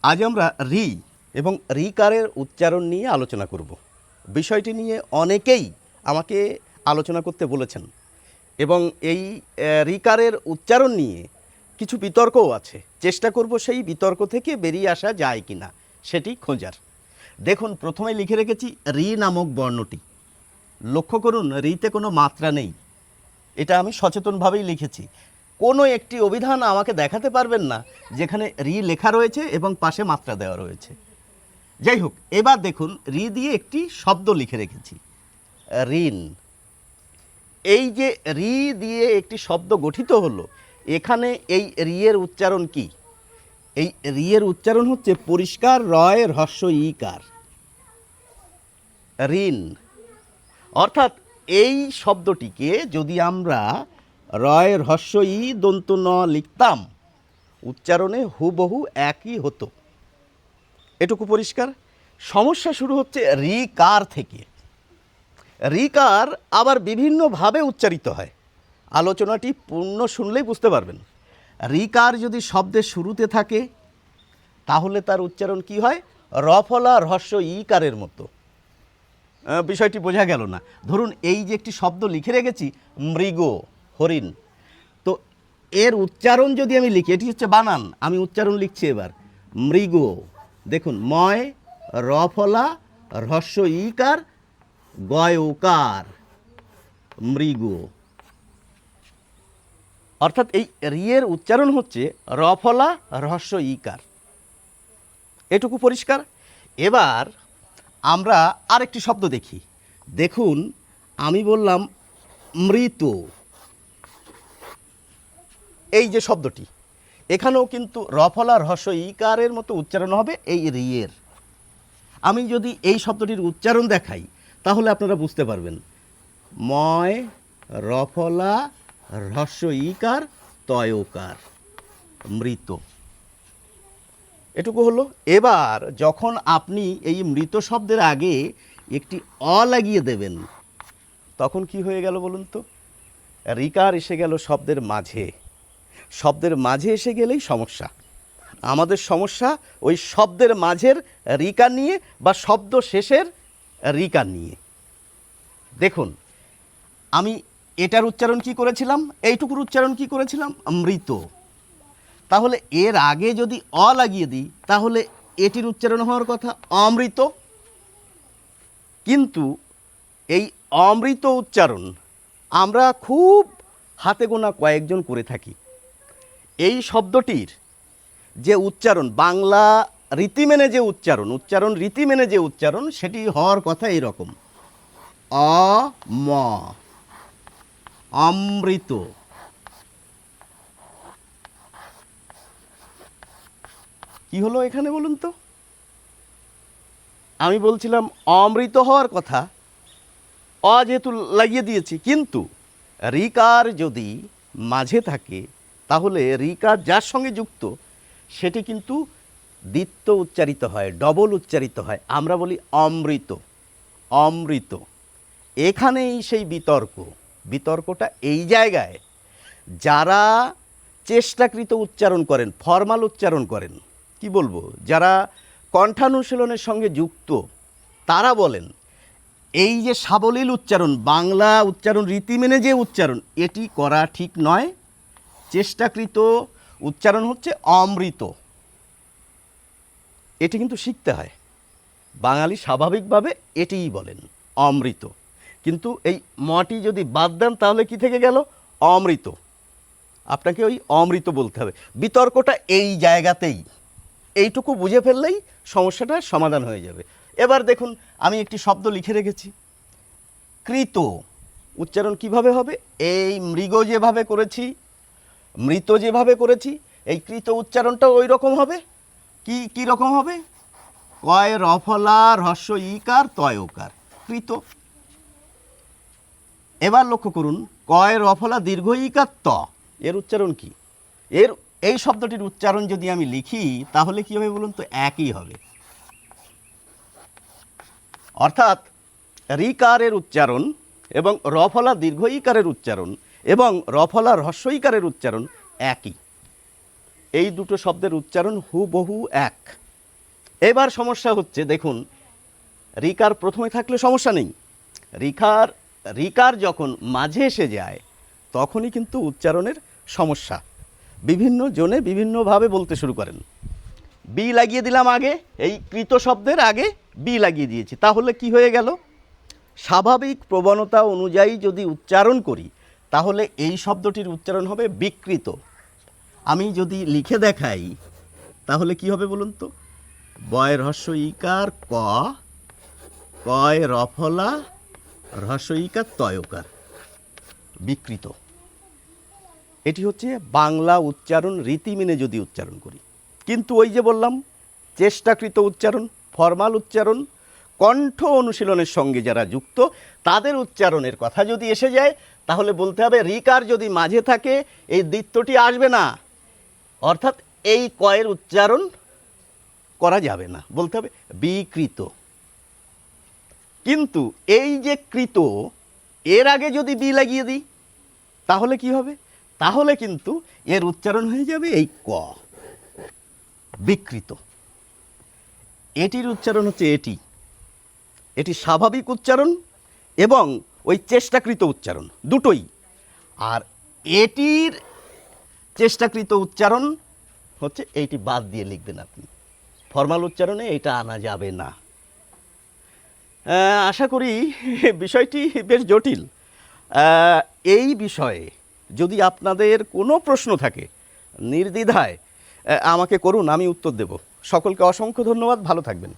আজ আমরা রি এবং রিকারের উচ্চারণ নিয়ে আলোচনা করব। বিষয়টি নিয়ে অনেকেই আমাকে আলোচনা করতে বলেছেন এবং এই রিকারের উচ্চারণ নিয়ে কিছু বিতর্কও আছে। চেষ্টা করব সেই বিতর্ক থেকে বেরিয়ে আসা যায় কি না সেটি খোঁজার। দেখুন, প্রথমে লিখে রেখেছি রি নামক বর্ণটি। লক্ষ্য করুন, রিতে কোনো মাত্রা নেই। এটা আমি সচেতনভাবেই লিখেছি। কোনো একটি অভিধান আমাকে দেখাতে পারবেন না যেখানে রি লেখা রয়েছে এবং পাশে মাত্রা দেওয়া রয়েছে। যাই হোক, এবার দেখুন রি দিয়ে একটি শব্দ লিখে রেখেছি, ঋণ। এই যে রি দিয়ে একটি শব্দ গঠিত হলো, এখানে এই রি এর উচ্চারণ কি? এই রি এর উচ্চারণ হচ্ছে পরিষ্কার রয় হ্রস্ব ইকার, ঋণ। অর্থাৎ এই শব্দটিকে যদি আমরা রয়ের হ্রস্ব ই দন্ত ন লিখতাম, উচ্চারণে হুবহু একই হতো। এটুকু পরিষ্কার। সমস্যা শুরু হচ্ছে রিকার থেকে। রিকার আবার বিভিন্নভাবে উচ্চারিত হয়। আলোচনাটি পূর্ণ শুনলেই বুঝতে পারবেন। রিকার যদি শব্দের শুরুতে থাকে তাহলে তার উচ্চারণ কি হয়? রফলা হ্রস্ব ইকারের মতো। বিষয়টি বোঝা গেল না। ধরুন এই যে একটি শব্দ লিখে রেখেছি, মৃগ, হরিণ। তো এর উচ্চারণ যদি আমি লিখি, এটি হচ্ছে বানান, আমি উচ্চারণ লিখছি এবার, মৃগ। দেখুন, ময় রফলা হ্রস্ব ইকার গয় ওকার, মৃগ। অর্থাৎ এই রিয়ের উচ্চারণ হচ্ছে রফলা হ্রস্ব ইকার। এটুকু পরিষ্কার। এবার আমরা আরেকটি শব্দ দেখি। দেখুন, আমি বললাম মৃত। এই যে শব্দটি, এখানেও কিন্তু রফলা হ্রস্ব ইকারের মতো উচ্চারণ হবে এই রিয়ের। আমি যদি এই শব্দটির উচ্চারণ দেখাই তাহলে আপনারা বুঝতে পারবেন। ময় রফলা হ্রস্ব ইকার তয়কার, মৃত। এটুকু হলো। এবার যখন আপনি এই মৃত শব্দের আগে একটি অ লাগিয়ে দেবেন, তখন কি হয়ে গেল বলুন তো? রিকার এসে গেল শব্দের মাঝে। শব্দের মাঝে এসে গেলেই সমস্যা। আমাদের সমস্যা ওই শব্দের মাঝের রিকার নিয়ে বা শব্দ শেষের রিকার নিয়ে। দেখুন, আমি এটার উচ্চারণ কি করেছিলাম, এইটুকুর উচ্চারণ কি করেছিলাম? মৃত। তাহলে এর আগে যদি অ লাগিয়ে দিই তাহলে এটির উচ্চারণ হওয়ার কথা অমৃত। কিন্তু এই অমৃত উচ্চারণ আমরা খুব হাতে গোনা কয়েকজন করে থাকি। এই শব্দটির যে উচ্চারণ, বাংলা রীতি মেনে যে উচ্চারণ রীতি মেনে যে উচ্চারণ, সেটি হওয়ার কথা এইরকম, অমৃত। কি হলো এখানে বলুন তো? আমি বলছিলাম অমৃত হওয়ার কথা, অ যেহেতু লাগিয়ে দিয়েছি, কিন্তু রিকার যদি মাঝে থাকে তাহলে রিকার যার সঙ্গে যুক্ত সেটি কিন্তু দ্বিত্ব উচ্চারিত হয়, ডবল উচ্চারিত হয়। আমরা বলি অমৃত, অমৃত। এখানেই সেই বিতর্কটা এই জায়গায়। যারা চেষ্টাকৃত উচ্চারণ করেন, ফরমাল উচ্চারণ করেন, কি বলবো, যারা কণ্ঠানুশীলনের সঙ্গে যুক্ত, তারা বলেন এই যে সাবলীল উচ্চারণ, বাংলা উচ্চারণ রীতি মেনে যে উচ্চারণ, এটি করা ঠিক নয়। চেষ্টাকৃত উচ্চারণ হচ্ছে অমৃত। এটি কিন্তু শিখতে হয়। বাঙালি স্বাভাবিকভাবে এটিই বলেন, অমৃত। কিন্তু এই মটি যদি বাদ দেন তাহলে কি থেকে গেল? অমৃত। আপনাকে ওই অমৃত বলতে হবে। বিতর্কটা এই জায়গাতেই। এইটুকু বুঝে ফেললেই সমস্যাটার সমাধান হয়ে যাবে। এবার দেখুন, আমি একটি শব্দ লিখে রেখেছি, কৃত। উচ্চারণ কিভাবে হবে? এই মৃগ যেভাবে করেছি, মৃত যেভাবে করেছি, এই কৃত উচ্চারণটাও ওই রকম হবে। কি রকম হবে? কয় রফলা হ্রস্ব ইকার তয়কার, কৃত। এবার লক্ষ্য করুন, কয় রফলা দীর্ঘ ইকার ত, এর উচ্চারণ কি? এই শব্দটির উচ্চারণ যদি আমি লিখি তাহলে কি হবে বলুন তো? একই হবে। অর্থাৎ রিকারের উচ্চারণ এবং রফলা দীর্ঘ ইকারের উচ্চারণ এবং রফলা হ্রস্ব ইকারের উচ্চারণ একই। এই দুটো শব্দের উচ্চারণ হুবহু এক। এবার সমস্যা হচ্ছে, দেখুন রিকার প্রথমে থাকলে সমস্যা নেই, রিকার যখন মাঝে এসে যায় তখনই কিন্তু উচ্চারণের সমস্যা। বিভিন্ন জনে বিভিন্নভাবে বলতে শুরু করেন। বি লাগিয়ে দিলাম আগে, এই কৃত শব্দের আগে বি লাগিয়ে দিয়েছি, তাহলে কি হয়ে গেল? স্বাভাবিক প্রবণতা অনুযায়ী যদি উচ্চারণ করি তাহলে এই শব্দটির উচ্চারণ হবে বিকৃত। আমি যদি লিখে দেখাই তাহলে কি হবে বলুন তো? বয়ের হ্রস্ব ইকার ক, কয় রফলা হ্রস্ব ইকার তয়কার, বিকৃত। এটি হচ্ছে বাংলা উচ্চারণ রীতি মেনে যদি উচ্চারণ করি। কিন্তু ওই যে বললাম, চেষ্টাকৃত উচ্চারণ, ফরমাল উচ্চারণ, কণ্ঠ অনুশীলনের সঙ্গে যারা যুক্ত তাদের উচ্চারণের কথা যদি এসে যায় তাহলে বলতে হবে রিকার যদি মাঝে থাকে এই দ্বিত্বটি আসবে না, অর্থাৎ এই কয়ের উচ্চারণ করা যাবে না, বলতে হবে বিকৃত। কিন্তু এই যে কৃত, এর আগে যদি বি লাগিয়ে দিই তাহলে কি হবে? তাহলে কিন্তু এর উচ্চারণ হয়ে যাবে এই ক, বিকৃত। এটির উচ্চারণ হচ্ছে এটি স্বাভাবিক উচ্চারণ এবং ওই চেষ্টাকৃত উচ্চারণ দুটোই। আর এটির চেষ্টাকৃত উচ্চারণ হচ্ছে এইটি, বাদ দিয়ে লিখবেন আপনি, ফরমাল উচ্চারণে এটা আনা যাবে না। আশা করি বিষয়টি বেশ জটিল। এই বিষয়ে যদি আপনাদের কোনো প্রশ্ন থাকে নির্দ্বিধায় আমাকে করুন, আমি উত্তর দেব। সকলকে অসংখ্য ধন্যবাদ, ভালো থাকবেন।